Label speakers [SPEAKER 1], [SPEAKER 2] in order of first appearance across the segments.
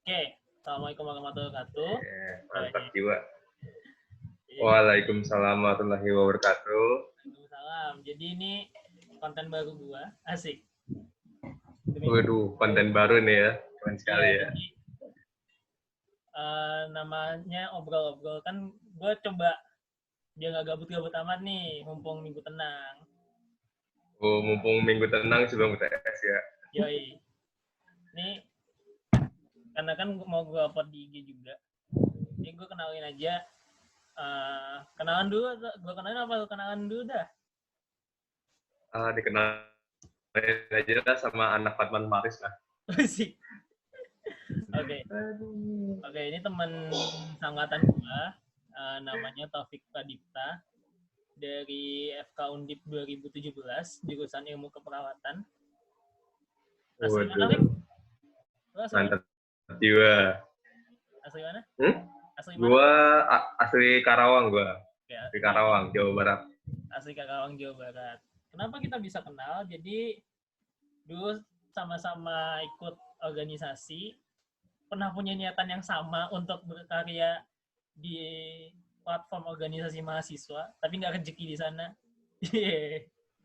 [SPEAKER 1] Oke, Assalamualaikum warahmatullahi wabarakatuh.
[SPEAKER 2] Mantap jiwa.
[SPEAKER 1] Jadi,
[SPEAKER 2] Waalaikumsalam warahmatullahi wabarakatuh.
[SPEAKER 1] Waalaikumsalam. Jadi ini konten baru gua, asik.
[SPEAKER 2] Waduh, konten baru nih ya, keren sekali
[SPEAKER 1] Iya,
[SPEAKER 2] ya.
[SPEAKER 1] jadi namanya obrol-obrol kan gua coba dia nggak gabut-gabut amat nih, mumpung minggu tenang.
[SPEAKER 2] Oh, mumpung minggu tenang sebelum UTS ya.
[SPEAKER 1] Yoi. Ini karena kan mau gua upload di IG juga. Jadi gua kenalin aja. Kenalan dulu, gua kenalin apa lu kenalan dulu dah?
[SPEAKER 2] Dikenalin aja lah sama anak Fatman Maris lah.
[SPEAKER 1] Asik. Oke. Oke, ini teman sangkatan gua, namanya Taufik Pradipta dari FK Undip 2017, jurusan Ilmu Keperawatan. Asli mana, Fik? Lu asli mana?
[SPEAKER 2] Mantap jiwa.
[SPEAKER 1] Asli mana? Asli mana?
[SPEAKER 2] Gua asli Karawang gua.
[SPEAKER 1] Oke,
[SPEAKER 2] Di Karawang, Jawa Barat.
[SPEAKER 1] asli Karawang, Jawa Barat. Kenapa kita bisa kenal? Jadi dulu sama-sama ikut organisasi, pernah punya niatan yang sama untuk berkarya di platform organisasi mahasiswa, tapi nggak rezeki di sana.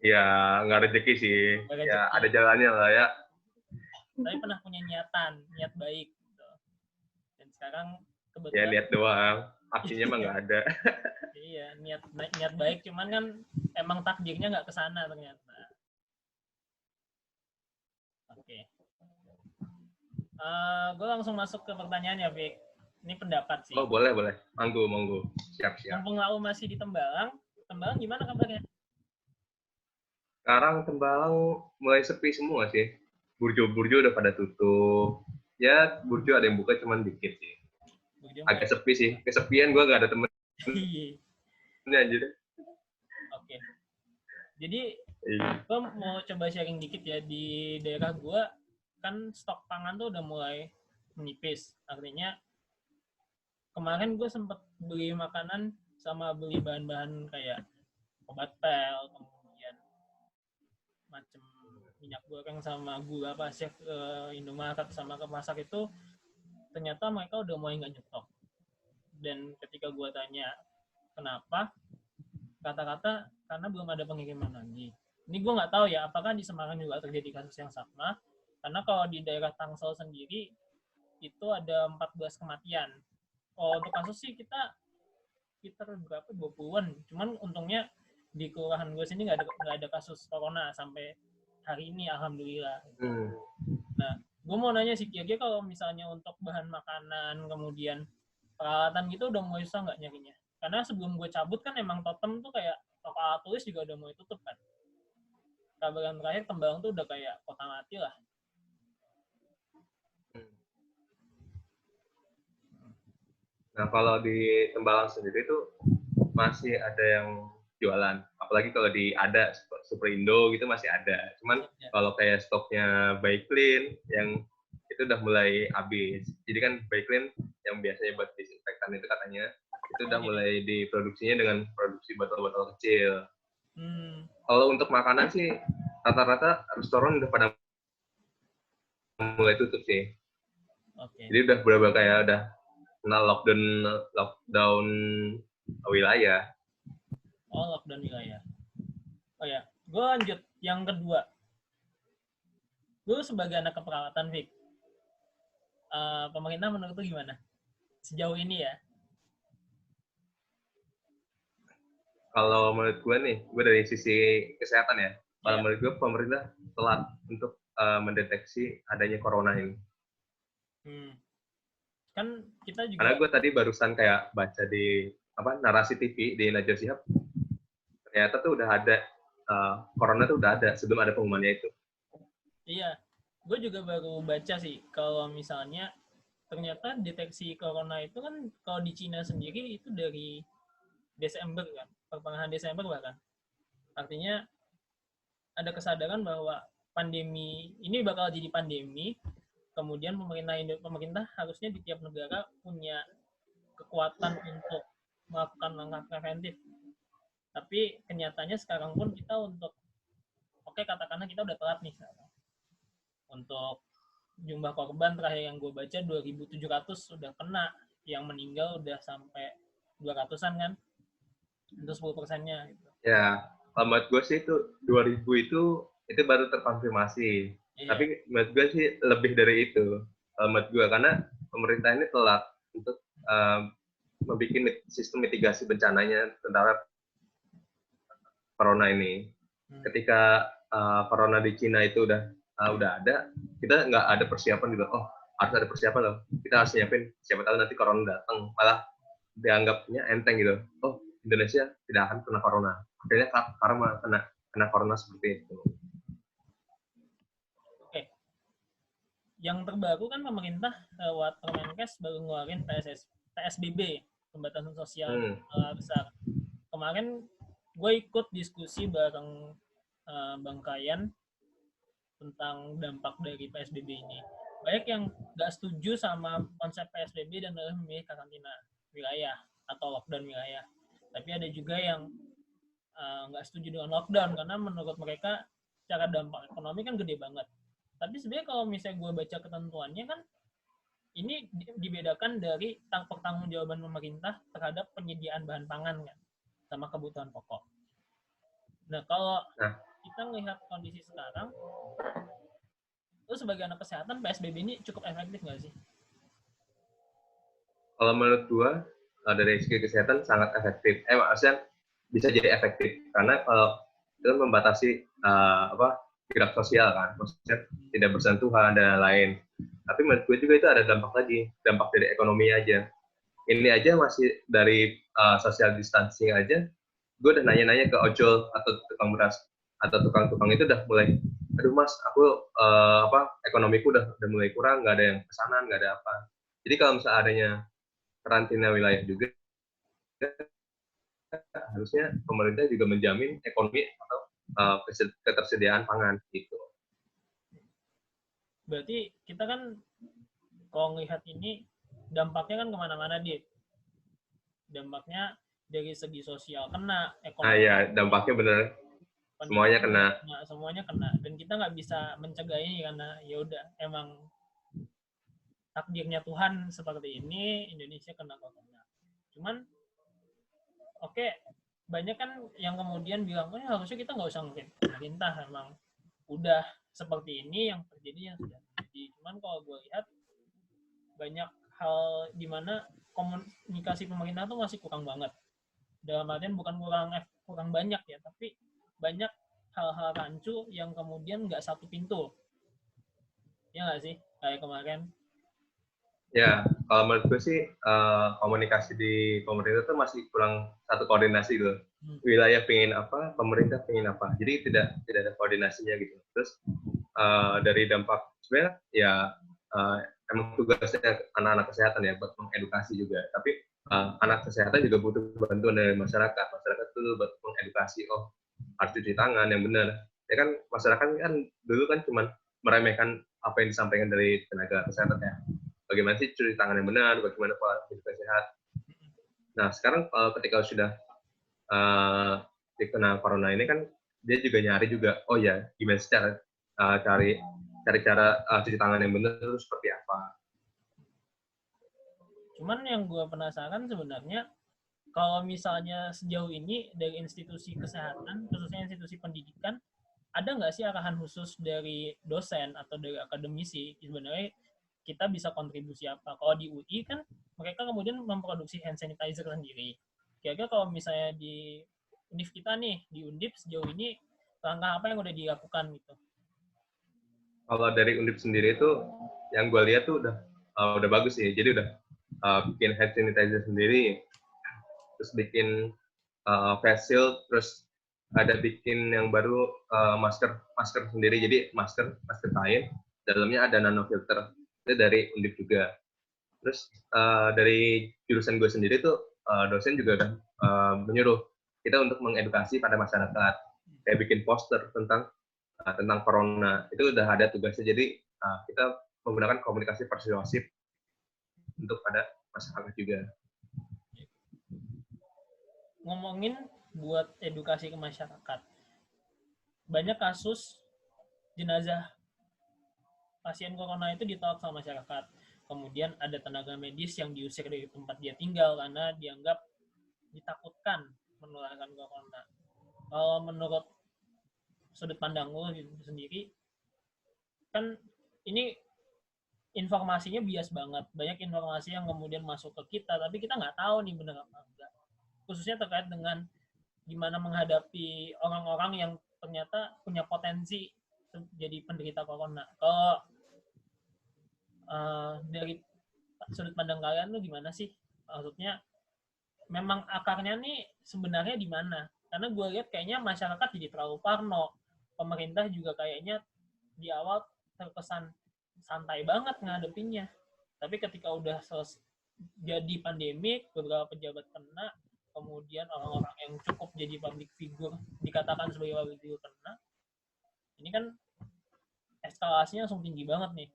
[SPEAKER 2] Ya, nggak rezeki sih.
[SPEAKER 1] Nggak
[SPEAKER 2] Ya,
[SPEAKER 1] rezeki.
[SPEAKER 2] ada jalannya lah ya.
[SPEAKER 1] Tapi pernah punya niat baik. Gitu. Dan sekarang
[SPEAKER 2] Ya,
[SPEAKER 1] kebetulan.
[SPEAKER 2] lihat doang. Aksinya mah nggak ada.
[SPEAKER 1] Iya, niat baik, cuman kan emang takdirnya nggak kesana ternyata. Oke. Gue langsung masuk ke pertanyaannya, Vic. Ini pendapat sih.
[SPEAKER 2] Oh, boleh. Monggo. Siap.
[SPEAKER 1] Mumpung Lau masih di Tembalang gimana kabarnya?
[SPEAKER 2] Sekarang Tembalang mulai sepi semua sih. Burjo udah pada tutup. Ya, burjo ada yang buka cuman dikit sih. Agak sepi sih. Kesepian gue gak ada temennya aja deh.
[SPEAKER 1] Oke. Jadi, gue mau coba sharing dikit ya. Di daerah gue, kan stok pangan tuh udah mulai menipis. Artinya, kemarin gue sempet beli makanan sama beli bahan-bahan kayak obat pel, kemudian macam minyak goreng sama gula pasir ke Indomaret sama ke pasar itu ternyata mereka udah mulai nggak nyetok. Dan ketika gue tanya kenapa, kata-kata karena belum ada pengiriman lagi. Ini gue nggak tahu ya apakah di Semarang juga terjadi kasus yang sama, karena kalau di daerah Tangsel sendiri itu ada 14 kematian. Oh, untuk kasus sih kita berapa 20-an, cuman untungnya di kelurahan gue sini nggak ada kasus corona sampai hari ini, alhamdulillah. Nah, gue mau nanya sih, kira-kira kalau misalnya untuk bahan makanan kemudian peralatan gitu udah mulai susah nggak nyarinya? Karena sebelum gue cabut kan emang Totem tuh kayak toko alat tulis juga udah mulai tutup kan. Kabar terakhir Tembalang tuh udah kayak kota mati lah.
[SPEAKER 2] Nah, kalau di Tembalang sendiri tuh masih ada yang jualan. Apalagi kalau di ada Superindo gitu masih ada. Cuman kalau kayak stoknya Baiklin yang itu udah mulai habis. Jadi kan Baiklin yang biasanya buat disinfektan itu katanya itu udah mulai diproduksinya dengan produksi botol-botol kecil. Kalau untuk makanan sih rata-rata restoran udah pada mulai tutup sih. Jadi udah berapa kayak udah kena lockdown wilayah.
[SPEAKER 1] Oh, lockdown wilayah. Oh ya, gue lanjut yang kedua. Gue sebagai anak keperawatan, Vic, pemerintah menurut lu gimana sejauh ini ya?
[SPEAKER 2] Kalau menurut gue nih, gue dari sisi kesehatan ya. Kalau menurut gue pemerintah telat untuk mendeteksi adanya corona ini.
[SPEAKER 1] Kan kita juga.
[SPEAKER 2] Karena gue tadi barusan kayak baca di narasi TV di Najwa Shihab, ternyata tuh udah ada corona tuh udah ada sebelum ada pengumumannya itu.
[SPEAKER 1] Iya, gue juga baru baca sih kalau misalnya ternyata deteksi corona itu kan kalau di Cina sendiri itu dari Desember kan, pertengahan Desember bahkan. Artinya ada kesadaran bahwa pandemi ini bakal jadi pandemi, kemudian pemerintah harusnya di tiap negara punya kekuatan untuk melakukan langkah preventif. Tapi kenyataannya sekarang pun kita untuk katakanlah kita udah telat nih sekarang untuk jumlah korban terakhir yang gue baca 2.700 sudah kena, yang meninggal udah sampai 200-an kan, itu 10%-nya gitu.
[SPEAKER 2] Ya, menurut gue sih itu 2000 itu baru terkonfirmasi.
[SPEAKER 1] Iya.
[SPEAKER 2] Tapi menurut gue sih lebih dari itu. Menurut gue karena pemerintah ini telat untuk membuat sistem mitigasi bencananya tentang corona ini. Ketika corona di Cina itu udah ada, kita nggak ada persiapan gitu. Oh, harus ada persiapan loh. Kita harus nyiapin, siapa tahu nanti corona datang. Malah dianggapnya enteng gitu. Oh, Indonesia tidak akan kena corona. Akhirnya karma kena corona seperti itu.
[SPEAKER 1] Oke. Yang terbaru kan pemerintah lewat Permenkes baru ngeluarin PSBB, pembatasan sosial besar. Kemarin gue ikut diskusi bareng Bang Kayan tentang dampak dari PSBB ini. Banyak yang nggak setuju sama konsep PSBB dan adalah memilih karantina wilayah atau lockdown wilayah. Tapi ada juga yang nggak setuju dengan lockdown karena menurut mereka secara dampak ekonomi kan gede banget. Tapi sebenarnya kalau misalnya gue baca ketentuannya kan ini dibedakan dari pertanggungjawaban pemerintah terhadap penyediaan bahan pangan kan sama kebutuhan pokok. Nah kalau kita melihat kondisi sekarang, lu sebagai anak kesehatan PSBB ini cukup efektif nggak sih?
[SPEAKER 2] Kalau menurut gua dari segi kesehatan sangat efektif. Maksudnya bisa jadi efektif karena kalau itu membatasi gerak sosial kan, maksudnya tidak bersentuhan dan lain. Tapi menurut gue juga itu ada dampak lagi, dampak dari ekonomi aja. Ini aja masih dari social distancing aja, gue udah nanya-nanya ke ojol atau tukang beras atau tukang-tukang itu udah mulai, aduh mas, aku ekonomiku udah mulai kurang, nggak ada yang pesanan, nggak ada apa. Jadi kalau misalnya adanya karantina wilayah juga, harusnya pemerintah juga menjamin ekonomi atau ketersediaan pangan gitu.
[SPEAKER 1] Berarti kita kan kalau melihat ini dampaknya kan kemana-mana dia. Dampaknya dari segi sosial kena, ekonomi.
[SPEAKER 2] Ya dampaknya bener. Semuanya kena.
[SPEAKER 1] Nah, semuanya kena. Dan kita nggak bisa mencegah ini karena ya udah emang takdirnya Tuhan seperti ini, Indonesia kena corona. Cuman oke, banyak kan yang kemudian bilang, oh ya harusnya kita nggak usah ngelihat pemerintah, emang udah seperti ini yang terjadi yang sudah terjadi. Cuman kalau gue lihat banyak hal di mana komunikasi pemerintah tuh masih kurang banget. Dalam artian bukan kurang banyak ya, tapi banyak hal-hal rancu yang kemudian nggak satu pintu. Ya nggak sih? Kayak kemarin.
[SPEAKER 2] Ya, kalau menurut gue sih komunikasi di pemerintah tuh masih kurang satu koordinasi gitu. Wilayah pengen apa, pemerintah pengen apa. Jadi tidak ada koordinasinya gitu. Terus dari dampak sebenarnya ya emang tugasnya anak-anak kesehatan ya buat mengedukasi juga. Tapi anak kesehatan juga butuh bantuan dari masyarakat. Masyarakat tuh buat mengedukasi, oh harus cuci tangan yang benar. Ya kan masyarakat kan dulu kan cuma meremehkan apa yang disampaikan dari tenaga kesehatan ya. Bagaimana sih cuci tangan yang benar, bagaimana pola hidup sehat. Nah sekarang ketika sudah dikena corona ini kan dia juga nyari juga, oh ya gimana sih cari cara cuci tangan yang benar itu seperti apa.
[SPEAKER 1] Cuman yang gue penasaran sebenarnya kalau misalnya sejauh ini dari institusi kesehatan, khususnya institusi pendidikan, ada nggak sih arahan khusus dari dosen atau dari akademisi sebenarnya kita bisa kontribusi apa? Kalau di UI kan mereka kemudian memproduksi hand sanitizer sendiri. Kira-kira kalau misalnya di Univ kita nih, di Undip sejauh ini langkah apa yang udah dilakukan gitu?
[SPEAKER 2] Kalau dari Undip sendiri itu yang gue lihat tuh udah bagus sih. Jadi udah bikin hand sanitizer sendiri, terus bikin face shield, terus ada bikin yang baru masker sendiri. Jadi masker kain, dalamnya ada nanofilter. Itu dari Undip juga. Terus dari jurusan gue sendiri tuh dosen juga udah menyuruh kita untuk mengedukasi pada masyarakat, kayak bikin poster tentang corona. Itu udah ada tugasnya. Jadi kita menggunakan komunikasi persuasif untuk pada masyarakat juga.
[SPEAKER 1] Ngomongin buat edukasi ke masyarakat, banyak kasus jenazah pasien corona itu ditolak sama masyarakat. Kemudian ada tenaga medis yang diusir dari tempat dia tinggal karena dianggap ditakutkan menularkan corona. Kalau menurut sudut pandang lo sendiri, kan ini informasinya bias banget. Banyak informasi yang kemudian masuk ke kita, tapi kita nggak tahu nih benar apa enggak. Khususnya terkait dengan gimana menghadapi orang-orang yang ternyata punya potensi jadi penderita corona. Kalau dari sudut pandang kalian tuh gimana sih? Maksudnya memang akarnya nih sebenarnya di mana? Karena gue lihat kayaknya masyarakat jadi terlalu parno. Pemerintah juga kayaknya di awal terkesan santai banget ngadepinnya. Tapi ketika udah jadi pandemik, beberapa pejabat kena, kemudian orang-orang yang cukup jadi public figure dikatakan sebagai public figure kena, ini kan eskalasinya langsung tinggi banget nih.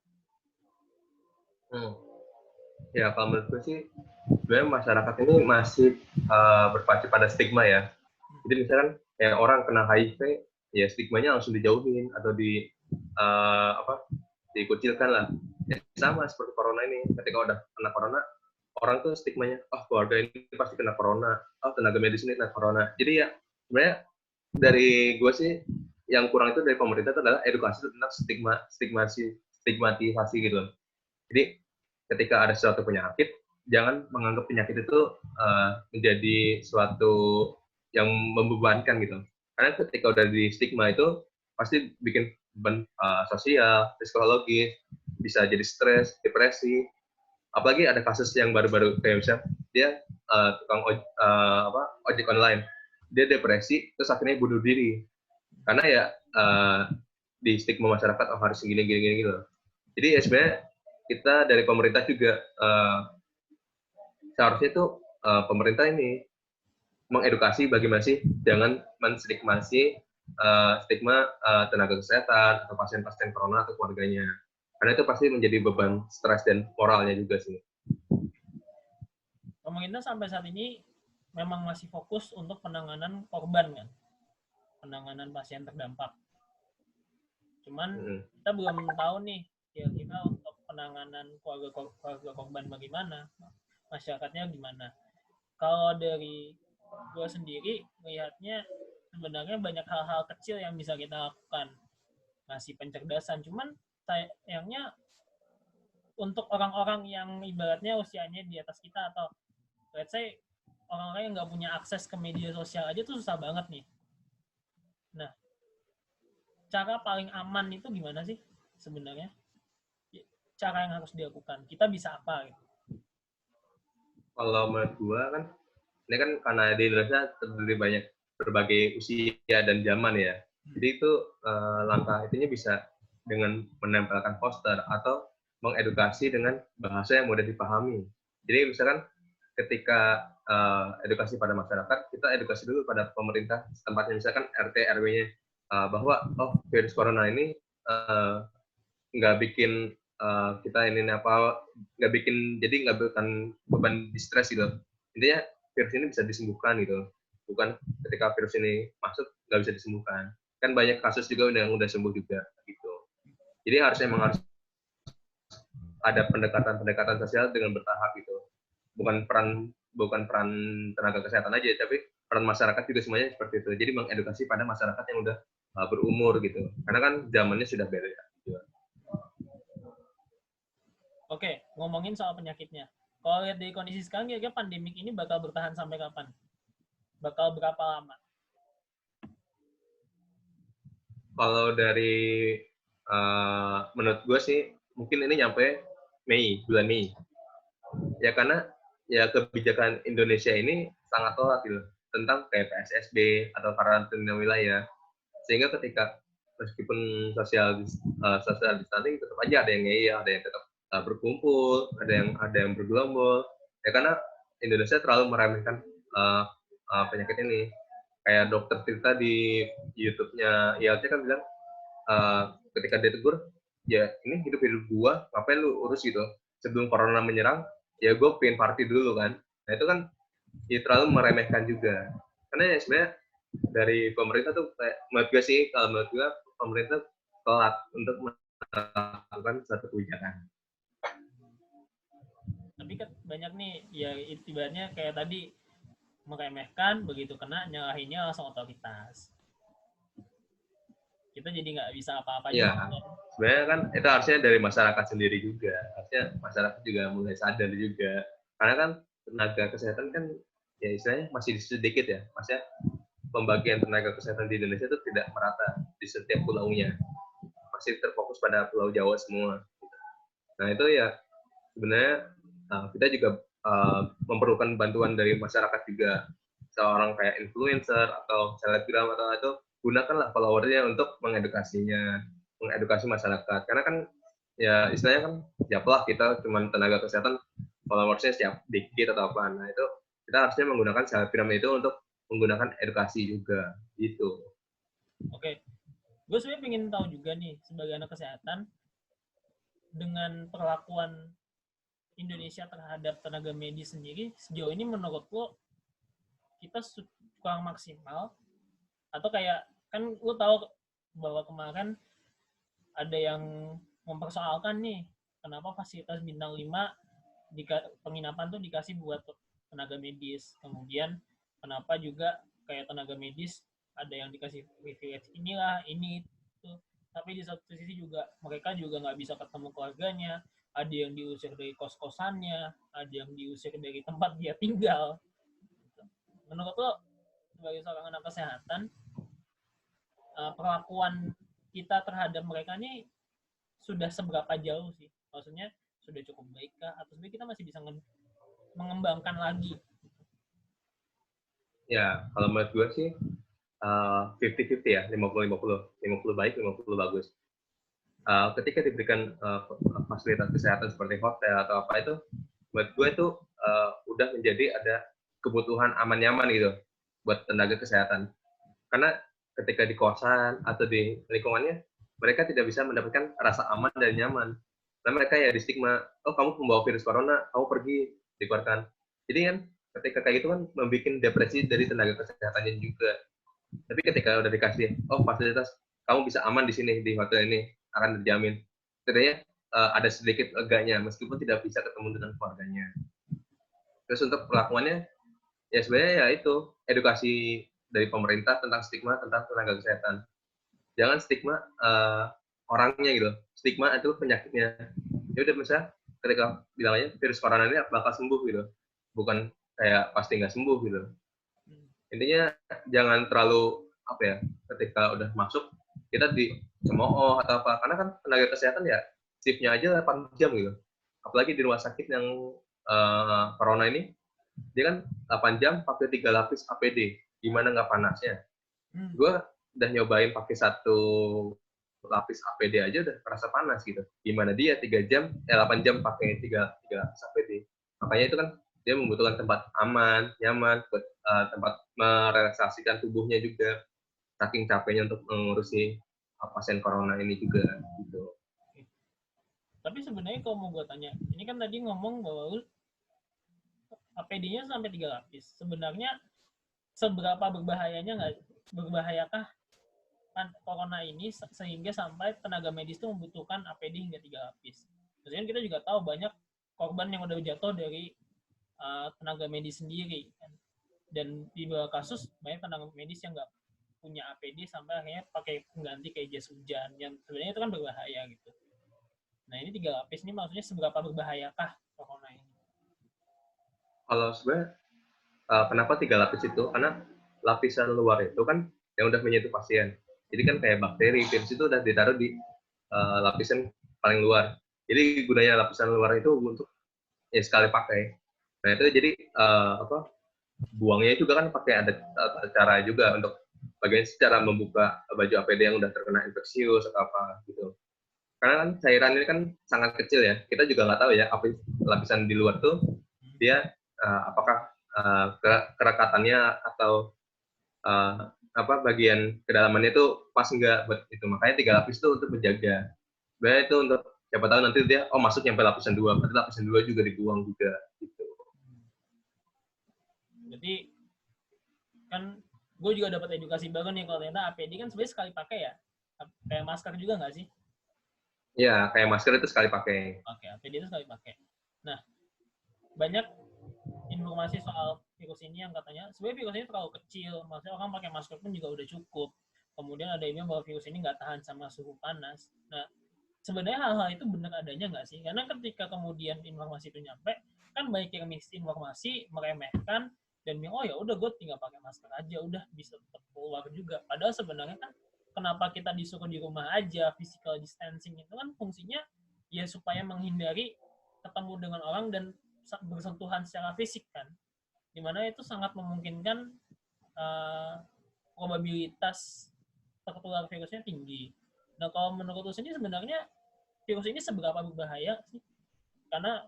[SPEAKER 2] Ya, kalau menurut gue sih, sebenarnya masyarakat ini masih berpacu pada stigma ya. Jadi misalkan kayak orang kena HIV, ya stigmanya langsung dijauhin atau dikucilkan lah. Ya, sama seperti corona ini, ketika udah kena corona, orang tuh stigmanya, keluarga ini pasti kena corona, tenaga medis ini kena corona. Jadi ya sebenarnya dari gue sih yang kurang itu dari pemerintah itu adalah edukasi tentang stigmatisasi gitu. Jadi ketika ada suatu penyakit, jangan menganggap penyakit itu menjadi suatu yang membebankan gitu. Karena ketika udah di stigma itu pasti bikin beban sosial, psikologis, bisa jadi stres, depresi. Apalagi ada kasus yang baru-baru kayak misalnya dia tukang ojek online, dia depresi terus akhirnya bunuh diri karena ya di stigma masyarakat harus gini gitu. Jadi ya sebenarnya kita dari pemerintah juga seharusnya itu pemerintah ini mengedukasi bagaimana sih jangan menstigmasi stigma tenaga kesehatan atau pasien-pasien corona atau keluarganya. Karena itu pasti menjadi beban stres dan moralnya juga sih.
[SPEAKER 1] Pemerintah sampai saat ini memang masih fokus untuk penanganan korban kan, penanganan pasien terdampak. Cuman kita belum tahu nih kira-kira untuk penanganan keluarga korban bagaimana, masyarakatnya gimana. Kalau dari gue sendiri melihatnya sebenarnya banyak hal-hal kecil yang bisa kita lakukan, ngasih pencerdasan. Cuman sayangnya untuk orang-orang yang ibaratnya usianya di atas kita atau let's say orang-orang yang nggak punya akses ke media sosial aja tuh susah banget nih. Nah, cara paling aman itu gimana sih sebenarnya? Cara yang harus dilakukan. Kita bisa apa gitu?
[SPEAKER 2] Kalau menurut gua kan, ini kan karena di Indonesia terdiri banyak berbagai usia dan zaman ya. Jadi itu langkah itunya bisa dengan menempelkan poster atau mengedukasi dengan bahasa yang mudah dipahami. Jadi misalkan ketika edukasi pada masyarakat, kita edukasi dulu pada pemerintah tempatnya, misalkan RT RW-nya bahwa virus corona ini nggak bikin kita ini nggak bikin, jadi nggak bukan beban stres gitu. Intinya virus ini bisa disembuhkan gitu, bukan ketika virus ini masuk nggak bisa disembuhkan. Kan banyak kasus juga yang udah sembuh juga gitu. Jadi emang harus ada pendekatan sosial dengan bertahap gitu. Bukan peran tenaga kesehatan aja, tapi peran masyarakat juga semuanya seperti itu. Jadi mengedukasi pada masyarakat yang udah berumur gitu. Karena kan zamannya sudah beda gitu.
[SPEAKER 1] Oke, ngomongin soal penyakitnya. Kalau lihat dari kondisi sekarang, kira-kira pandemik ini bakal bertahan sampai kapan? Bakal berapa lama?
[SPEAKER 2] Kalau dari menurut gue sih, mungkin ini nyampe bulan Mei. Ya karena ya kebijakan Indonesia ini sangat telat gitu, tentang kayak PSSB atau karantina wilayah. Sehingga ketika meskipun social distancing, tetap aja ada yang ngeyel, ada yang tetap berkumpul, ada yang bergelombol. Ya karena Indonesia terlalu meremehkan penyakit ini. Kayak dokter Tirta di YouTube-nya ILC kan bilang ketika dia tegur, ya ini hidup gua, ngapain lu urus gitu? Sebelum corona menyerang, ya gue pengen party dulu kan. Nah itu kan ya terlalu meremehkan juga. Karena ya sebenarnya dari pemerintah tuh kayak, menurut gue sih, kalau menurut gue pemerintah telat untuk melakukan suatu kebijakan.
[SPEAKER 1] Tapi kan banyak nih, ya ibaratnya kayak tadi, meremehkan, begitu kena nyalahinnya langsung otoritas. Kita jadi nggak bisa apa-apa
[SPEAKER 2] Iya,
[SPEAKER 1] juga.
[SPEAKER 2] sebenarnya kan itu harusnya dari masyarakat sendiri juga. Harusnya masyarakat juga mulai sadar juga. Karena kan tenaga kesehatan kan ya istilahnya masih sedikit ya. Maksudnya pembagian tenaga kesehatan di Indonesia itu tidak merata di setiap pulaunya. Masih terfokus pada Pulau Jawa semua. Nah itu ya sebenarnya kita juga memerlukan bantuan dari masyarakat juga. Seorang kayak influencer atau selebgram atau itu, gunakanlah followernya untuk mengedukasi masyarakat. Karena kan ya istilahnya kan siapalah kita cuma tenaga kesehatan followersnya siap dikit atau apa. Nah itu kita harusnya menggunakan selebgram itu untuk menggunakan edukasi juga gitu.
[SPEAKER 1] Oke, gue sebenarnya pengen tahu juga nih, sebagai anak kesehatan, dengan perlakuan Indonesia terhadap tenaga medis sendiri, sejauh ini menurut lo kita kurang maksimal, atau kayak, kan lo tahu bahwa kemarin ada yang mempersoalkan nih, kenapa fasilitas bintang 5 di penginapan tuh dikasih buat tenaga medis, kemudian kenapa juga kayak tenaga medis ada yang dikasih privilege inilah ini itu, tapi di satu sisi juga mereka juga nggak bisa ketemu keluarganya, ada yang diusir dari kos-kosannya, ada yang diusir dari tempat dia tinggal. Menurut lo sebagai seorang anak kesehatan, perlakuan kita terhadap mereka ini sudah seberapa jauh sih? Maksudnya sudah cukup baik kah? Atau sebenarnya kita masih bisa mengembangkan lagi?
[SPEAKER 2] Ya, kalau menurut gue sih 50-50 ya, 50-50. 50 baik, 50 bagus. Ketika diberikan fasilitas kesehatan seperti hotel atau apa itu, buat gue itu udah menjadi ada kebutuhan aman nyaman gitu buat tenaga kesehatan. Karena ketika di kosan atau di lingkungannya, mereka tidak bisa mendapatkan rasa aman dan nyaman. Karena mereka ya di stigma, oh kamu membawa virus corona, kamu pergi, dikeluarkan. Jadi kan ketika kayak gitu kan membuat depresi dari tenaga kesehatannya juga. Tapi ketika udah dikasih, oh fasilitas, kamu bisa aman di sini, di hotel ini, akan terjamin. Setidaknya ada sedikit leganya, meskipun tidak bisa ketemu dengan keluarganya. Terus untuk perlakuannya, ya sebenarnya ya itu, edukasi dari pemerintah tentang stigma tentang tenaga kesehatan. Jangan stigma orangnya gitu, stigma itu penyakitnya. Ya udah misalnya ketika bilangnya virus corona ini bakal sembuh gitu, bukan kayak pasti nggak sembuh gitu. Intinya jangan terlalu apa ya, ketika udah masuk kita dicemooh atau apa, karena kan tenaga kesehatan ya shiftnya aja 8 jam gitu, apalagi di rumah sakit yang corona ini dia kan 8 jam pakai 3 lapis APD, gimana nggak panasnya. Gue udah nyobain pakai 1 lapis APD aja udah terasa panas gitu, gimana dia 8 jam pakai 3 lapis APD. Makanya itu kan dia membutuhkan tempat aman, nyaman, buat tempat merelaksasikan tubuhnya juga, saking capeknya untuk mengurusi pasien corona ini juga gitu.
[SPEAKER 1] Tapi sebenarnya kalau mau gue tanya, ini kan tadi ngomong bahwa APD-nya sampai 3 lapis. Sebenarnya seberapa berbahayakah corona ini sehingga sampai tenaga medis itu membutuhkan APD hingga 3 lapis? Maksudnya kita juga tahu banyak korban yang udah jatuh dari tenaga medis sendiri kan. Dan di beberapa kasus banyak tenaga medis yang nggak punya APD sampai akhirnya pakai pengganti kayak jas hujan yang sebenarnya itu kan berbahaya gitu. Nah ini 3 lapis ini maksudnya seberapa berbahayakah corona ini?
[SPEAKER 2] Kalau sebenarnya kenapa 3 lapis itu? Karena lapisan luar itu kan yang udah menyentuh pasien. Jadi kan kayak bakteri, virus itu udah ditaruh di lapisan paling luar. Jadi gunanya lapisan luar itu untuk ya sekali pakai. Nah itu jadi buangnya juga kan pakai ada cara juga untuk bagian secara membuka baju APD yang udah terkena infeksius atau apa gitu. Karena kan cairan ini kan sangat kecil ya. Kita juga nggak tahu ya lapisan di luar tuh dia apakah kerekatannya atau bagian kedalamannya itu pas enggak buat itu. Makanya 3 lapis itu untuk menjaga. Sebenarnya itu untuk siapa tahu nanti dia masuk sampai lapisan 2, berarti lapisan 2 juga dibuang juga gitu.
[SPEAKER 1] Jadi kan gue juga dapat edukasi baru nih, kalau ternyata APD kan sebenarnya sekali pakai ya, kayak masker juga nggak sih?
[SPEAKER 2] Iya, kayak masker itu sekali pakai.
[SPEAKER 1] Oke, APD itu sekali pakai. Nah, banyak informasi soal virus ini yang katanya sebenarnya virus ini terlalu kecil, maksudnya orang pakai masker pun juga udah cukup. Kemudian ada yang bilang bahwa virus ini nggak tahan sama suhu panas. Nah, sebenarnya hal-hal itu benar adanya nggak sih? Karena ketika kemudian informasi itu nyampe, kan banyak yang misinformasi, meremehkan, dan bilang, oh ya udah gue tinggal pakai masker aja, udah bisa tetap keluar juga. Padahal sebenarnya kan kenapa kita disuruh di rumah aja, physical distancing itu kan fungsinya ya supaya menghindari ketemu dengan orang dan bersentuhan secara fisik kan, dimana itu sangat memungkinkan uh, probabilitas tertular virusnya tinggi. Nah kalau menurut lu sendiri sebenarnya virus ini seberapa berbahaya sih? Karena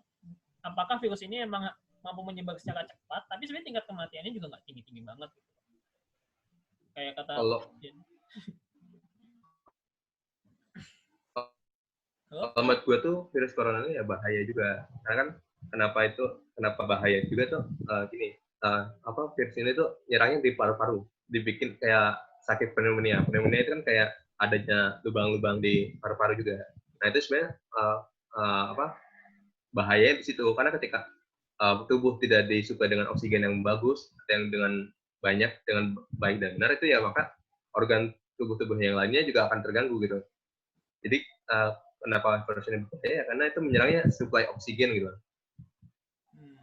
[SPEAKER 1] apakah virus ini emang mampu menyebar secara cepat, tapi sebenarnya tingkat kematiannya juga nggak tinggi-tinggi banget. Kayak kata
[SPEAKER 2] Kalau kalau menurut gue tuh virus corona ini ya bahaya juga. Karena kan kenapa bahaya juga tuh gini, apa virus ini tuh nyerangnya di paru-paru, dibikin kayak sakit pneumonia. Pneumonia itu kan kayak adanya lubang-lubang di paru-paru juga. Nah itu sebenarnya apa bahaya di situ karena ketika tubuh tidak disuplai dengan oksigen yang bagus, yang dengan banyak, dengan baik dan benar itu ya maka organ tubuh-tubuh yang lainnya juga akan terganggu gitu. Jadi kenapa virus ini berbahaya? Karena itu menyerangnya suplai oksigen gitu.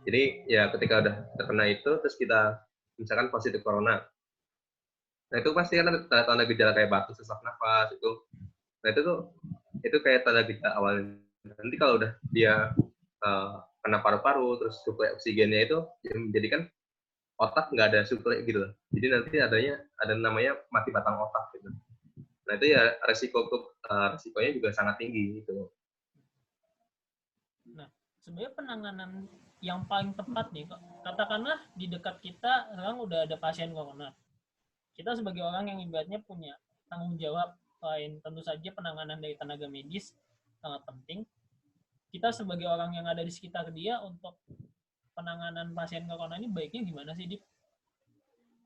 [SPEAKER 2] Jadi ya ketika udah terkena itu, terus kita misalkan positif corona, nah itu pasti kan ada tanda gejala kayak batuk, sesak nafas itu. Nah itu kayak tanda gejala awal. Nanti kalau udah dia kena paru-paru, terus suplai oksigennya itu menjadikan otak nggak ada suplai gitu loh. Jadi nanti ada namanya mati batang otak gitu. Nah itu ya resikonya juga sangat tinggi gitu.
[SPEAKER 1] Nah, sebenarnya penanganan yang paling tepat nih, katakanlah di dekat kita sekarang udah ada pasien corona. Kita sebagai orang yang ibaratnya punya tanggung jawab lain, tentu saja penanganan dari tenaga medis sangat penting. Kita sebagai orang yang ada di sekitar dia untuk penanganan pasien corona ini baiknya gimana sih, Dip?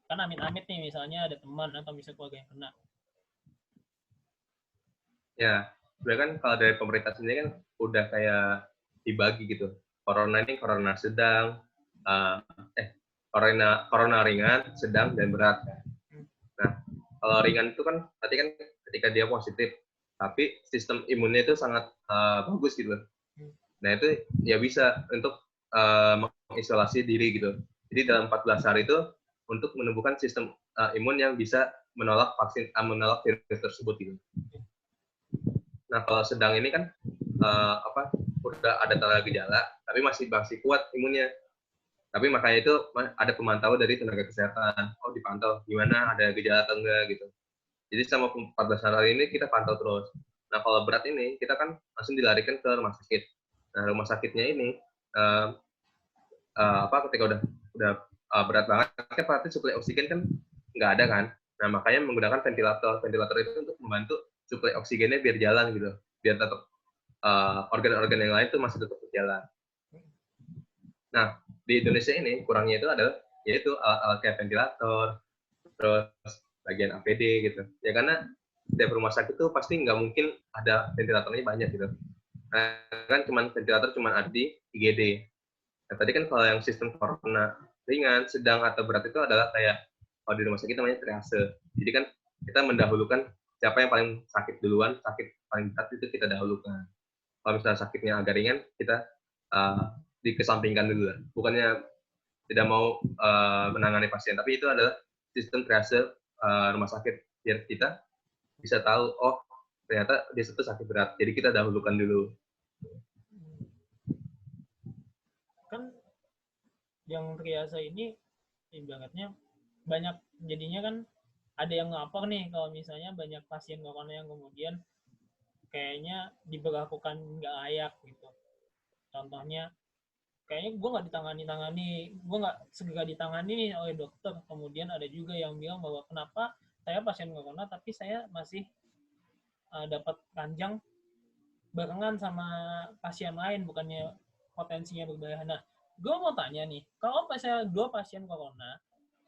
[SPEAKER 1] Kan amit-amit nih misalnya ada teman atau misalnya keluarga yang kena.
[SPEAKER 2] Ya, sebenarnya kan kalau dari pemerintah sendiri kan udah kayak dibagi gitu. Corona ini corona sedang, uh, corona ringan, sedang, dan berat. Nah, kalau ringan itu kan tadi kan ketika dia positif, tapi sistem imunnya itu sangat bagus gitu. Nah itu ya bisa untuk mengisolasi diri gitu. Jadi dalam 14 hari itu untuk menumbuhkan sistem imun yang bisa menolak menolak virus tersebut gitu. Nah kalau sedang ini kan udah ada tanda gejala, tapi masih kuat imunnya. Tapi makanya itu ada pemantauan dari tenaga kesehatan. Oh dipantau gimana, ada gejala atau enggak gitu. Jadi selama 14 hari ini kita pantau terus. Nah kalau berat ini kita kan langsung dilarikan ke rumah sakit. Nah rumah sakitnya ini ketika udah berat banget kan berarti suplai oksigen kan nggak ada kan. Nah makanya menggunakan ventilator itu untuk membantu suplai oksigennya biar jalan gitu, biar tetap organ-organ yang lain itu masih tetap berjalan. Nah di Indonesia ini kurangnya itu adalah yaitu alat kayak ventilator, terus bagian APD gitu ya, karena setiap rumah sakit itu pasti nggak mungkin ada ventilatornya banyak gitu. Nah, kan ventilator cuma ada di IGD. Nah, tadi kan kalau yang sistem corona ringan, sedang, atau berat itu adalah kayak kalau di rumah sakit namanya triase. Jadi kan kita mendahulukan siapa yang paling sakit duluan, sakit paling berat itu kita dahulukan. Kalau misalnya sakitnya agak ringan, kita dikesampingkan dulu lah. Bukannya tidak mau menangani pasien, tapi itu adalah sistem triase rumah sakit biar kita bisa tahu, oh ternyata dia itu sakit berat, jadi kita dahulukan dulu.
[SPEAKER 1] Kan yang triase ini ibaratnya banyak jadinya kan ada yang ngapor nih kalau misalnya banyak pasien corona yang kemudian kayaknya diberlakukan nggak layak gitu. Contohnya kayaknya gue nggak gue nggak segera ditangani oleh dokter. Kemudian ada juga yang bilang bahwa kenapa saya pasien corona tapi saya masih dapat ranjang barengan sama pasien lain, bukannya potensinya berbahaya. Nah, gue mau tanya nih, kalau misalnya 2 pasien corona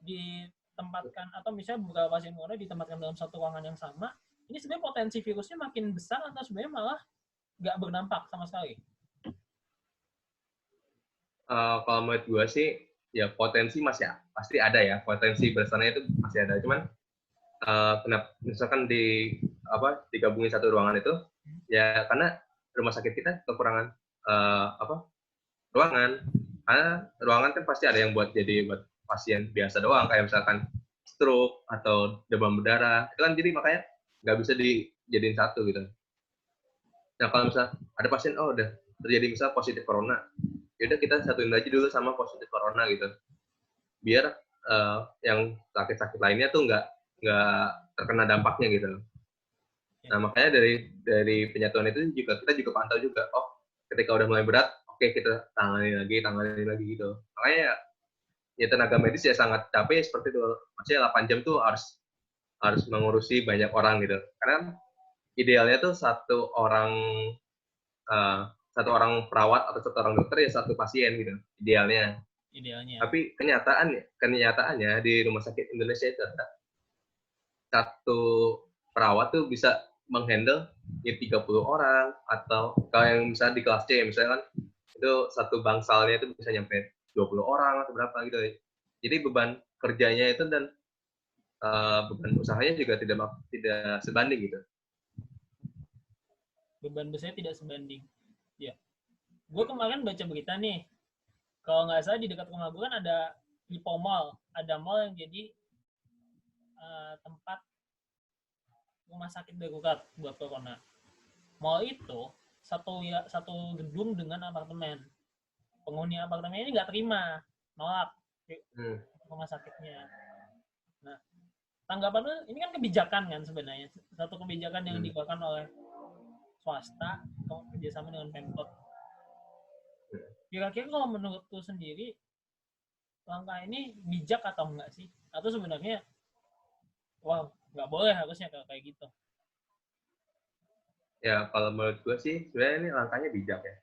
[SPEAKER 1] ditempatkan atau misalnya beberapa pasien corona ditempatkan dalam satu ruangan yang sama, ini sebenarnya potensi virusnya makin besar atau sebenarnya malah nggak berdampak sama sekali?
[SPEAKER 2] Kalau menurut gue sih, ya potensi masih pasti ada ya, potensi bersana itu masih ada. Cuman kenapa misalkan digabungin satu ruangan itu, ya karena rumah sakit kita kekurangan ruangan. Karena ruangan kan pasti ada yang buat pasien biasa doang, kayak misalkan stroke atau demam berdarah. Itu kan jadi makanya nggak bisa dijadiin satu gitu. Nah kalau misalnya ada pasien, udah terjadi misal positif corona, yaudah kita satuin aja dulu sama positif corona gitu, biar yang sakit-sakit lainnya tuh nggak terkena dampaknya gitu. Nah makanya dari penyatuan itu juga kita juga pantau juga, ketika udah mulai berat, oke, kita tangani lagi gitu. Makanya ya tenaga medis ya sangat capek seperti itu. Maksudnya 8 jam tuh harus mengurusi banyak orang gitu. Karena idealnya tuh satu orang perawat atau satu orang dokter ya satu pasien gitu idealnya. Tapi kenyataannya di rumah sakit Indonesia itu ada satu perawat tuh bisa menghandle ya 30 orang, atau kalau yang misalnya di kelas C misalnya kan itu satu bangsalnya itu bisa nyampe 20 orang atau berapa gitu. Jadi beban kerjanya itu dan beban usahanya juga tidak sebanding gitu.
[SPEAKER 1] Beban besarnya tidak sebanding. Ya. Gue kemarin baca berita nih, kalau nggak salah di dekat rumah gue kan ada Lipo Mall, ada mall yang jadi tempat rumah sakit darurat buat corona. Mall itu satu gedung dengan apartemen. Penghuni apartemen ini nggak terima, nolak rumah sakitnya. Nah, tanggapan lu, ini kan kebijakan kan sebenarnya, satu kebijakan yang dikeluarkan oleh swasta kerjasama dengan Pemkot. Kira-kira kalau menurut lu sendiri, langkah ini bijak atau enggak sih? Atau sebenarnya, wow, nggak boleh harusnya kayak gitu?
[SPEAKER 2] Ya kalau menurut gue sih sebenarnya ini langkahnya bijak ya.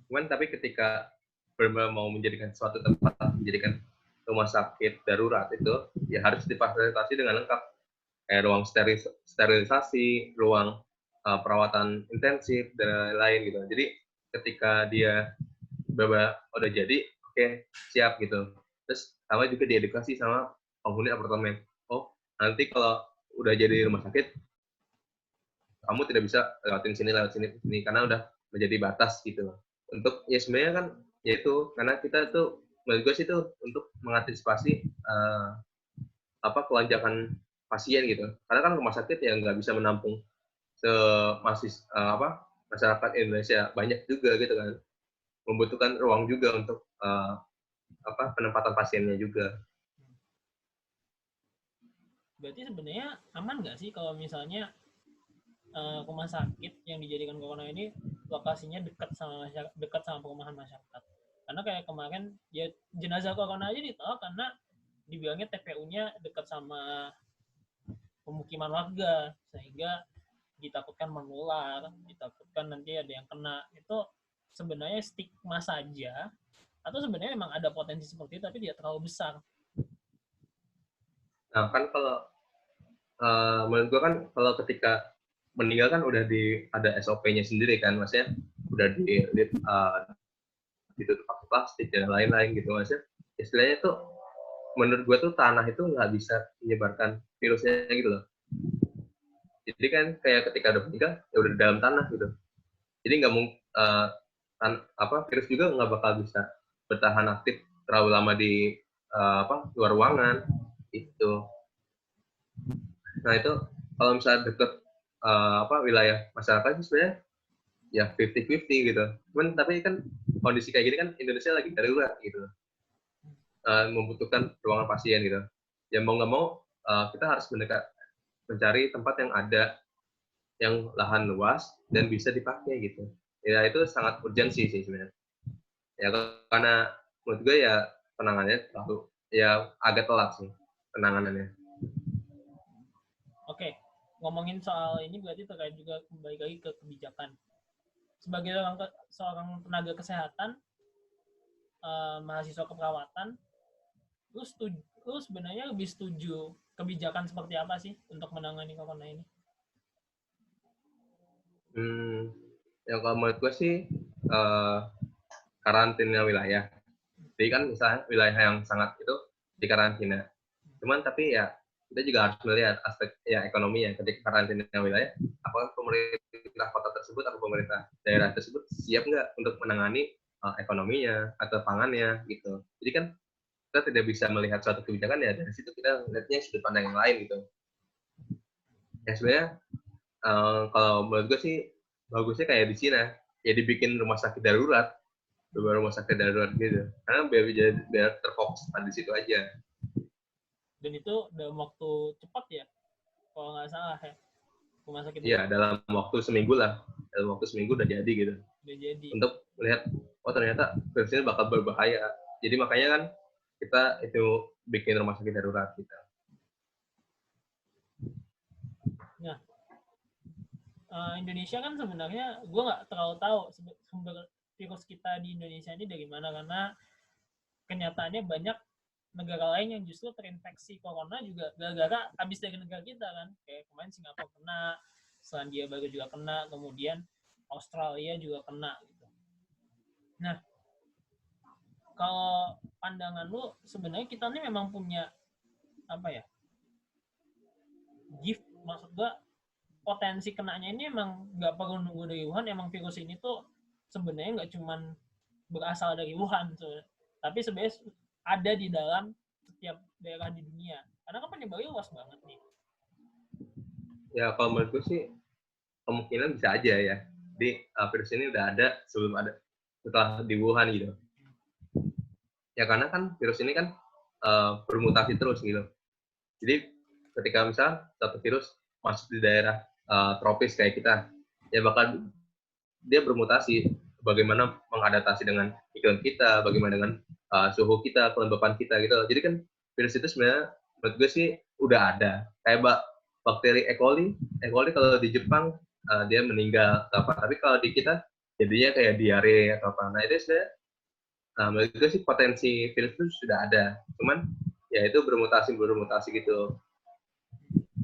[SPEAKER 2] Cuman tapi ketika benar mau menjadikan suatu tempat menjadikan rumah sakit darurat itu ya harus difasilitasi dengan lengkap, kayak ruang sterilisasi, ruang perawatan intensif dan lain-lain gitu. Jadi ketika dia udah jadi, oke, siap gitu. Terus sama juga diedukasi sama penghuni apartemen. Nanti kalau udah jadi rumah sakit, kamu tidak bisa lewat sini karena udah menjadi batas gitu. Untuk ya sebenarnya kan yaitu karena kita tuh menurut gue sih tuh untuk mengantisipasi kelonjakan pasien gitu. Karena kan rumah sakit ya nggak bisa menampung masyarakat Indonesia banyak juga gitu kan. Membutuhkan ruang juga untuk penempatan pasiennya juga.
[SPEAKER 1] Berarti sebenarnya aman nggak sih kalau misalnya rumah sakit yang dijadikan corona ini lokasinya dekat sama perumahan masyarakat? Karena kayak kemarin ya jenazah corona aja ditolak karena dibilangnya TPU-nya dekat sama pemukiman warga, sehingga ditakutkan menular, ditakutkan nanti ada yang kena. Itu sebenarnya stigma saja, atau sebenarnya memang ada potensi seperti itu tapi tidak terlalu besar?
[SPEAKER 2] Nah kan kalau menurut gue kan kalau ketika meninggal kan udah ada SOP-nya sendiri kan, maksudnya udah ditutup pakai plastik dan lain-lain gitu, maksudnya istilahnya tuh menurut gue tuh tanah itu nggak bisa menyebarkan virusnya gitu loh. Jadi kan kayak ketika udah meninggal ya udah di dalam tanah gitu, jadi nggak mungkin virus juga nggak bakal bisa bertahan aktif terlalu lama di luar ruangan itu. Nah itu kalau misalnya deket wilayah masyarakat sih sebenarnya ya 50-50 gitu. Cuman tapi kan kondisi kayak gini kan Indonesia lagi darurat gitu, membutuhkan ruangan pasien gitu. Ya mau nggak mau kita harus mencari tempat yang ada yang lahan luas dan bisa dipakai gitu. Ya itu sangat urgensi sih sebenarnya. Ya karena menurut gue ya penanganannya agak telat sih penanganannya.
[SPEAKER 1] Oke, ngomongin soal ini berarti terkait juga kembali lagi ke kebijakan. Sebagai seorang tenaga kesehatan, mahasiswa keperawatan, lu sebenarnya lebih setuju kebijakan seperti apa sih untuk menangani corona ini?
[SPEAKER 2] Yang kalau menurut gue sih karantina wilayah. Jadi kan misalnya wilayah yang sangat itu di karantina. Cuman tapi ya kita juga harus melihat aspek ya ekonominya. Ketika karantina wilayah, apakah pemerintah kota tersebut atau pemerintah daerah tersebut siap nggak untuk menangani ekonominya atau pangannya gitu. Jadi kan kita tidak bisa melihat suatu kebijakan ya dari situ kita lihatnya sudut pandang yang lain gitu. Ya sebenarnya kalau menurut gue sih bagusnya kayak di Cina, ya dibikin rumah sakit darurat, rumah sakit darurat gitu. Karena biar terfokus pada situ aja.
[SPEAKER 1] Dan itu dalam waktu cepat ya, kalau nggak salah ya, rumah sakit
[SPEAKER 2] Iya,
[SPEAKER 1] darurat.
[SPEAKER 2] dalam waktu seminggu lah. Dalam waktu seminggu udah jadi gitu.
[SPEAKER 1] Udah jadi.
[SPEAKER 2] Untuk melihat, oh ternyata virus ini bakal berbahaya. Jadi makanya kan kita itu bikin rumah sakit darurat gitu.
[SPEAKER 1] Nah, Indonesia kan sebenarnya gue nggak terlalu tahu sumber virus kita di Indonesia ini dari mana, karena kenyataannya banyak negara lain yang justru terinfeksi corona juga gara-gara habis dari negara kita kan, kayak kemarin Singapura kena, Selandia Baru juga kena, kemudian Australia juga kena gitu. Nah, kalau pandangan lu sebenarnya kita ini memang punya apa ya, gift, maksud gua potensi kenanya ini emang nggak perlu nunggu dari Wuhan, emang virus ini tuh sebenarnya nggak cuman berasal dari Wuhan, tapi sebenarnya ada di dalam setiap daerah di dunia, karena kan penyebarannya luas banget nih.
[SPEAKER 2] Ya kalau menurut gue sih kemungkinan bisa aja ya. Jadi virus ini udah ada sebelum ada setelah di Wuhan gitu. Ya karena kan virus ini kan bermutasi terus gitu. Jadi ketika misal satu virus masuk di daerah tropis kayak kita, ya bakal dia bermutasi bagaimana mengadaptasi dengan iklim kita, bagaimana dengan suhu kita, kelembapan kita gitu. Jadi kan virus itu sebenarnya menurut gue sih udah ada. Kayak bakteri E. coli kalau di Jepang dia meninggal atau apa. Tapi kalau di kita jadinya kayak diare atau apa. Nah itu sebenarnya menurut gue sih potensi virus itu sudah ada. Cuman ya itu bermutasi gitu.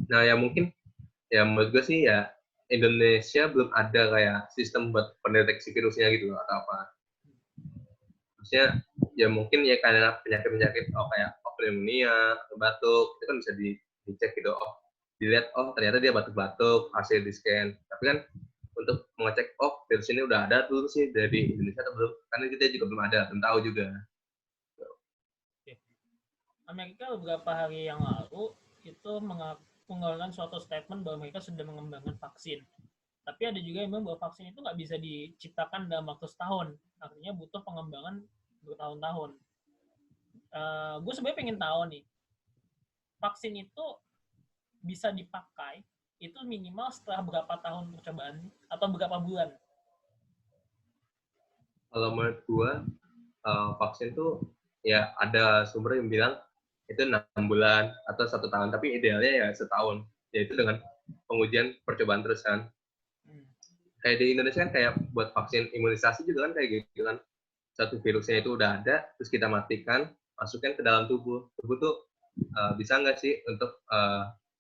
[SPEAKER 2] Nah ya mungkin ya menurut gue sih ya Indonesia belum ada kayak sistem buat pendeteksi virusnya gitu atau apa. Maksudnya ya mungkin ya karena penyakit-penyakit kayak pneumonia, batuk itu kan bisa dicek gitu. Oh, dilihat oh ternyata dia batuk-batuk, hasil di scan. Tapi kan untuk mengecek oh virus ini udah ada dulu sih dari Indonesia atau belum? Karena kita juga belum ada, belum tahu juga.
[SPEAKER 1] Amerika beberapa hari yang lalu itu mengeluarkan suatu statement bahwa mereka sudah mengembangkan vaksin. Tapi ada juga yang bilang bahwa vaksin itu nggak bisa diciptakan dalam waktu setahun. Artinya butuh pengembangan bertahun-tahun. Gue sebenarnya pengen tahu nih, vaksin itu bisa dipakai itu minimal setelah berapa tahun percobaan atau berapa bulan?
[SPEAKER 2] Kalau menurut gua vaksin tuh ya ada sumber yang bilang itu 6 bulan atau 1 tahun, tapi idealnya ya setahun. Yaitu dengan pengujian percobaan terus kan. Kayak di Indonesia kan kayak buat vaksin imunisasi juga kan kayak gitu kan. Satu virusnya itu udah ada, terus kita matikan, masukkan ke dalam tubuh. Tubuh tuh bisa nggak sih untuk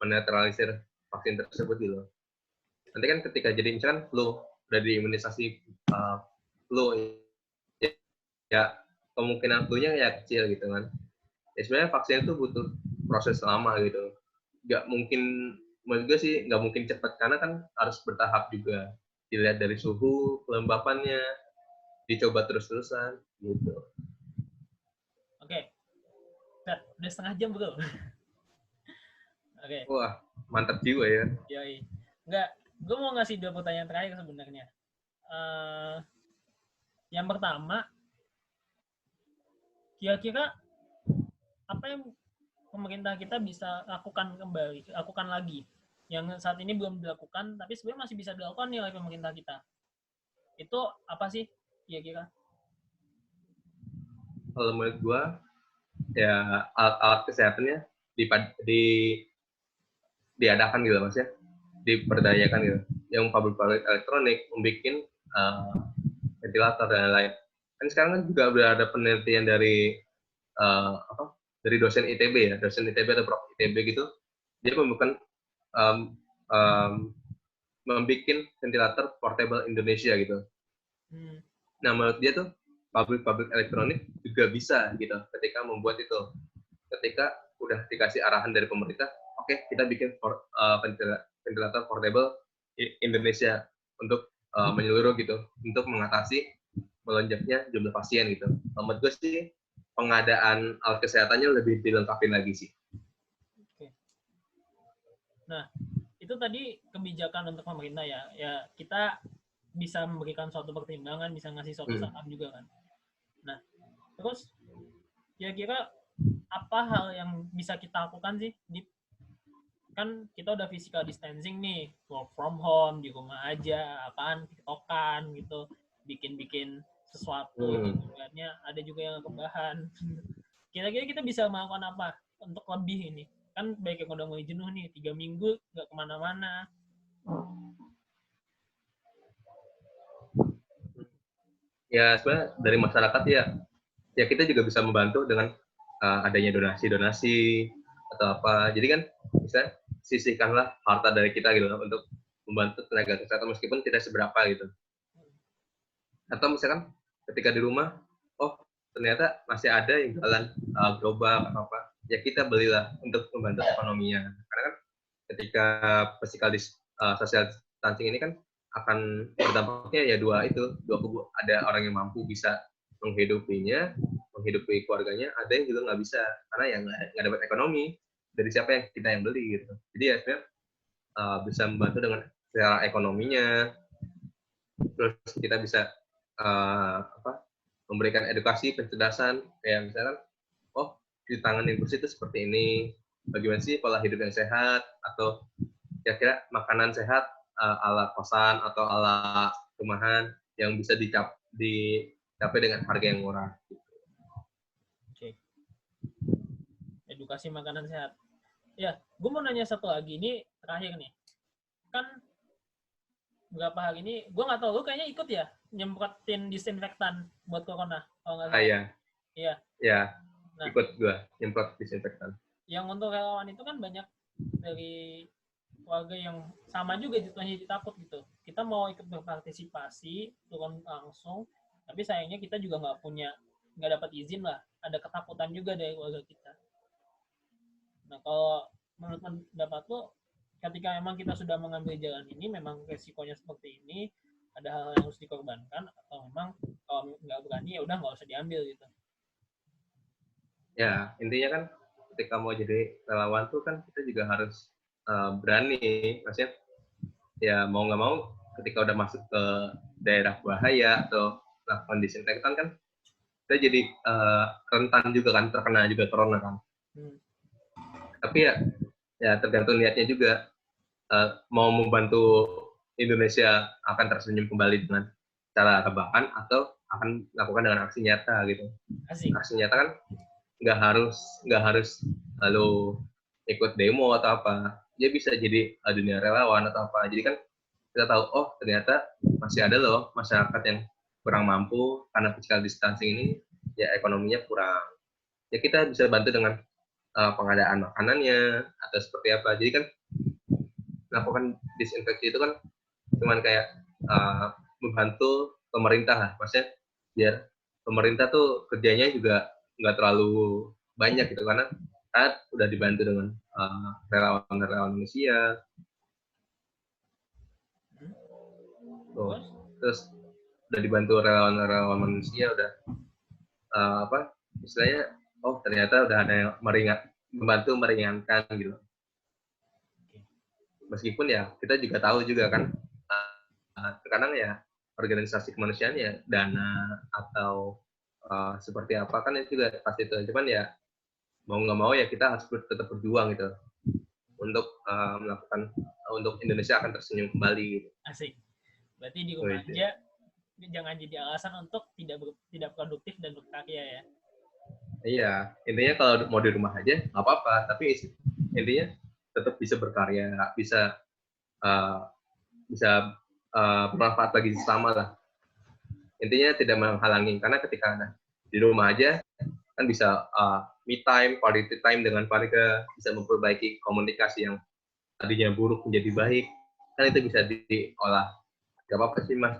[SPEAKER 2] menetralisir vaksin tersebut gitu. Nanti kan ketika jadi misalkan flu, udah diimunisasi flu, ya kemungkinan flu-nya ya kecil gitu kan. Ya sebenarnya vaksin itu butuh proses lama gitu. Nggak mungkin, menurut gue sih nggak mungkin cepat karena kan harus bertahap juga. Dilihat dari suhu, kelembapannya, dicoba terus-terusan gitu.
[SPEAKER 1] Oke, udah setengah jam bro. Oke.
[SPEAKER 2] Wah, mantap jiwa ya.
[SPEAKER 1] Yoi. Enggak, gue mau ngasih 2 pertanyaan terakhir sebenarnya. Yang pertama, kira-kira apa yang pemerintah kita bisa lakukan lagi yang saat ini belum dilakukan tapi sebenarnya masih bisa dilakukan nih oleh pemerintah kita, itu apa sih kira-kira?
[SPEAKER 2] Kalau menurut gua ya alat-alat kesehatannya diadakan gitu maksudnya, diperdayakan gitu. Yang pabrik-pabrik elektronik membuat ventilator dan lain-lain. Kan sekarang kan juga udah ada penelitian dari dari dosen ITB ya, dosen ITB atau prof ITB gitu, dia membuat membuat ventilator portable Indonesia gitu. Nah, menurut dia tuh pabrik-pabrik elektronik juga bisa gitu ketika membuat itu. Ketika udah dikasih arahan dari pemerintah, oke, kita bikin ventilator portable Indonesia untuk menyeluruh gitu, untuk mengatasi melonjaknya jumlah pasien gitu. Menurut gue sih pengadaan alat kesehatannya lebih dilengkapi lagi sih.
[SPEAKER 1] Oke. Nah, itu tadi kebijakan untuk pemerintah ya. Ya, kita bisa memberikan suatu pertimbangan, bisa ngasih suatu saran juga kan. Nah, terus kira-kira apa hal yang bisa kita lakukan sih? Kan kita udah physical distancing nih, work from home, di rumah aja, apaan, tiktokan gitu, bikin-bikin sesuatu yang sebenarnya ada juga yang kebahan. Kira-kira kita bisa melakukan apa untuk lebih ini? Kan baik yang udah mulai jenuh nih, 3 minggu nggak kemana-mana.
[SPEAKER 2] Ya sebenarnya dari masyarakat ya kita juga bisa membantu dengan adanya donasi-donasi atau apa. Jadi kan bisa sisihkanlah harta dari kita gitu untuk membantu tenaga kesehatan meskipun tidak seberapa gitu. Atau misalkan ketika di rumah, oh ternyata masih ada yang jualan gerobak atau apa, ya kita belilah untuk membantu ekonominya. Karena kan ketika social distancing ini kan akan berdampaknya ya dua kubu. Ada orang yang mampu bisa menghidupi keluarganya, ada yang juga nggak bisa karena yang nggak dapat ekonomi dari siapa yang kita yang beli gitu. Jadi ya sebenarnya bisa membantu dengan secara ekonominya, terus kita bisa memberikan edukasi pencerdasan kayak misalkan di tangan infus itu seperti ini, bagaimana sih pola hidup yang sehat atau kira-kira makanan sehat ala kosan atau ala rumahan yang bisa dicapai dengan harga yang murah.
[SPEAKER 1] Oke. Edukasi makanan sehat. Ya, gue mau nanya satu lagi, ini terakhir nih. Kan beberapa hari ini, gue nggak tahu, lu kayaknya ikut ya nyemprotin disinfektan buat corona, kalau nggak salah.
[SPEAKER 2] Iya.
[SPEAKER 1] Iya.
[SPEAKER 2] Ya, nah, ikut gue nyemprot disinfektan.
[SPEAKER 1] Yang untuk relawan itu kan banyak dari warga yang sama juga jatuhnya takut gitu. Kita mau ikut berpartisipasi turun langsung, tapi sayangnya kita juga nggak dapat izin lah. Ada ketakutan juga dari warga kita. Nah, kalau menurut pendapat lo, ketika memang kita sudah mengambil jalan ini, memang resikonya seperti ini, ada hal yang harus dikorbankan, atau memang kalau nggak berani ya udah nggak usah diambil gitu.
[SPEAKER 2] Ya, intinya kan ketika mau jadi relawan tuh kan kita juga harus berani, maksudnya ya mau nggak mau ketika udah masuk ke daerah bahaya atau melakukan disinfektan kan kita jadi rentan juga kan terkena juga corona kan. Tapi ya tergantung niatnya juga, mau membantu Indonesia akan tersenyum kembali dengan cara rebahan atau akan melakukan dengan aksi nyata gitu. Aksi nyata kan nggak harus lalu ikut demo atau apa, dia bisa jadi dunia relawan atau apa. Jadi kan kita tahu ternyata masih ada loh masyarakat yang kurang mampu karena physical distancing ini, ya ekonominya kurang, ya kita bisa bantu dengan pengadaan makanannya atau seperti apa. Jadi kan melakukan disinfeksi itu kan cuman kayak membantu pemerintah lah, maksudnya biar pemerintah tuh kerjanya juga nggak terlalu banyak gitu, karena udah dibantu dengan relawan manusia. Terus udah dibantu relawan manusia, udah istilahnya ternyata udah ada yang membantu meringankan gitu. Meskipun ya kita juga tahu juga kan terkadang ya organisasi kemanusiaan ya dana atau seperti apa kan itu juga pasti itu, cuman ya mau nggak mau ya kita harus tetap berjuang gitu untuk melakukan untuk Indonesia akan tersenyum kembali gitu.
[SPEAKER 1] Asik. Berarti di rumah aja jangan jadi alasan untuk tidak produktif dan berkarya ya.
[SPEAKER 2] Iya, intinya kalau mau di rumah aja nggak apa-apa, tapi intinya tetap bisa berkarya, bisa bermanfaat bagi sesama lah. Intinya tidak menghalangi, karena ketika di rumah aja kan bisa me time, quality time dengan keluarga, bisa memperbaiki komunikasi yang tadinya buruk menjadi baik. kan itu bisa diolah. Gak apa-apa sih Mas,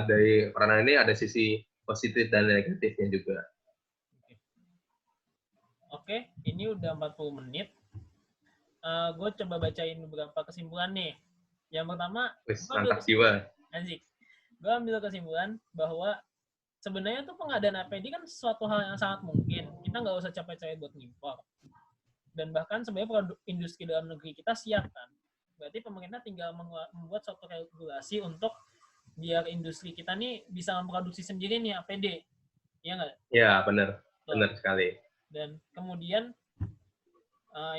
[SPEAKER 2] dari peranangan ini ada sisi positif dan negatifnya juga.
[SPEAKER 1] Oke, ini udah 40 menit. Gue coba bacain beberapa kesimpulan nih. Yang pertama,
[SPEAKER 2] Mantap jiwa.
[SPEAKER 1] Gue ambil kesimpulan bahwa sebenarnya tuh pengadaan APD kan suatu hal yang sangat mungkin. Kita nggak usah capek-capek buat ngimpor. Dan bahkan sebenarnya produk industri dalam negeri kita siap kan. Berarti pemerintah tinggal membuat suatu regulasi untuk biar industri kita nih bisa memproduksi sendiri nih APD. Iya nggak?
[SPEAKER 2] Ya, benar. Benar sekali.
[SPEAKER 1] Dan kemudian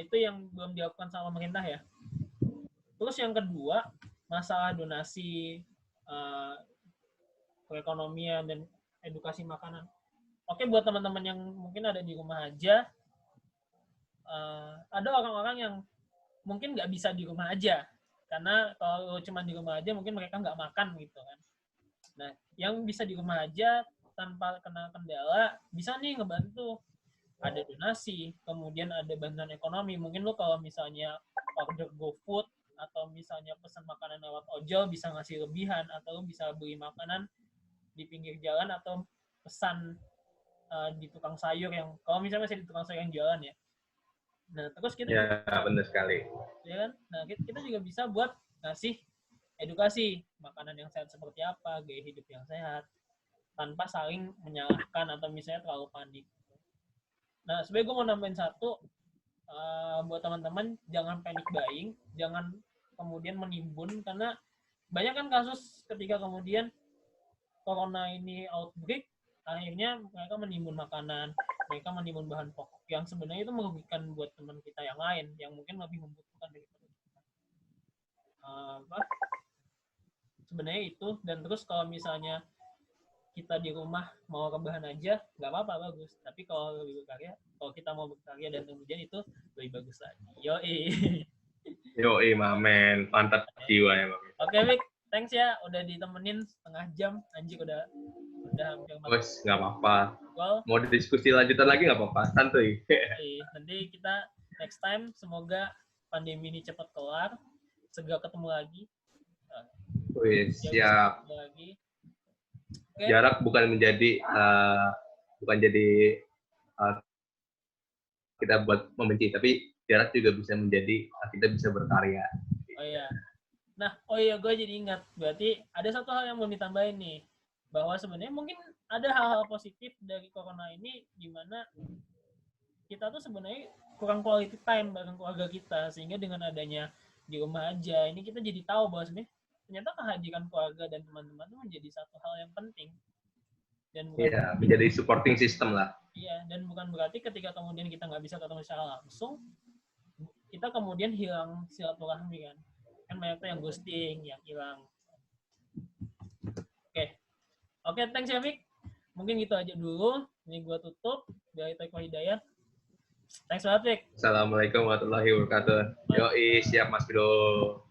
[SPEAKER 1] itu yang belum dilakukan sama pemerintah ya. Terus yang kedua, masalah donasi perekonomian dan edukasi makanan. Oke, buat teman-teman yang mungkin ada di rumah aja, ada orang-orang yang mungkin nggak bisa di rumah aja. Karena kalau cuma di rumah aja mungkin mereka nggak makan gitu kan. Nah, yang bisa di rumah aja tanpa kena kendala, bisa nih ngebantu. Ada donasi, kemudian ada bantuan ekonomi. Mungkin lo kalau misalnya order GoFood, atau misalnya pesan makanan lewat ojol bisa ngasih lebihan, atau lo bisa beli makanan di pinggir jalan, atau pesan di tukang sayur yang, kalau misalnya masih di tukang sayur yang jualan ya. Nah, terus kita
[SPEAKER 2] benar sekali.
[SPEAKER 1] Ya kan? Nah, kita juga bisa buat ngasih edukasi makanan yang sehat seperti apa, gaya hidup yang sehat, tanpa saling menyalahkan atau misalnya terlalu panik. Nah, sebenarnya gue mau nambahin satu, buat teman-teman, jangan panic buying, jangan kemudian menimbun, karena banyak kan kasus ketika kemudian corona ini outbreak, akhirnya mereka menimbun makanan, mereka menimbun bahan pokok yang sebenarnya itu merugikan buat teman kita yang lain yang mungkin lebih membutuhkan daripada kita. Sebenarnya itu. Dan terus kalau misalnya kita di rumah mau rebahan aja nggak apa-apa, bagus. Tapi kalau lebih berkarya, kalau kita mau berkarya dan kemudian itu lebih bagus lagi.
[SPEAKER 2] Yoi mamen, mantap jiwa ya mamen.
[SPEAKER 1] Oke, Vic, thanks ya udah ditemenin setengah jam. Anjir udah hampir.
[SPEAKER 2] Bos, nggak apa-apa. Mau diskusi lanjutan lagi nggak apa-apa, santuy.
[SPEAKER 1] Nanti kita next time semoga pandemi ini cepat kelar, segera ketemu lagi.
[SPEAKER 2] Siap.
[SPEAKER 1] Lagi.
[SPEAKER 2] Okay. Jarak bukan menjadi kita buat membenci, tapi jarak juga bisa menjadi kita bisa berkarya.
[SPEAKER 1] Oh iya. Nah, gue jadi ingat. Berarti ada satu hal yang mau ditambahin nih, bahwa sebenarnya mungkin ada hal-hal positif dari corona ini, di mana kita tuh sebenarnya kurang quality time bareng keluarga kita, sehingga dengan adanya di rumah aja ini kita jadi tahu bahwa sebenarnya ternyata kehadiran keluarga dan teman-teman itu menjadi satu hal yang penting. Dan
[SPEAKER 2] menjadi supporting system lah.
[SPEAKER 1] Iya, dan bukan berarti ketika kemudian kita nggak bisa ketemu secara langsung, kita kemudian hilang silaturahmi kan. Kan banyak tuh yang ghosting, yang hilang. Oke, thanks ya Vic. Mungkin gitu aja dulu. Ini gue tutup. Dari Taiko Hidayat. Thanks banget, Vic.
[SPEAKER 2] Assalamualaikum warahmatullahi wabarakatuh. Yoi, siap Mas Bro.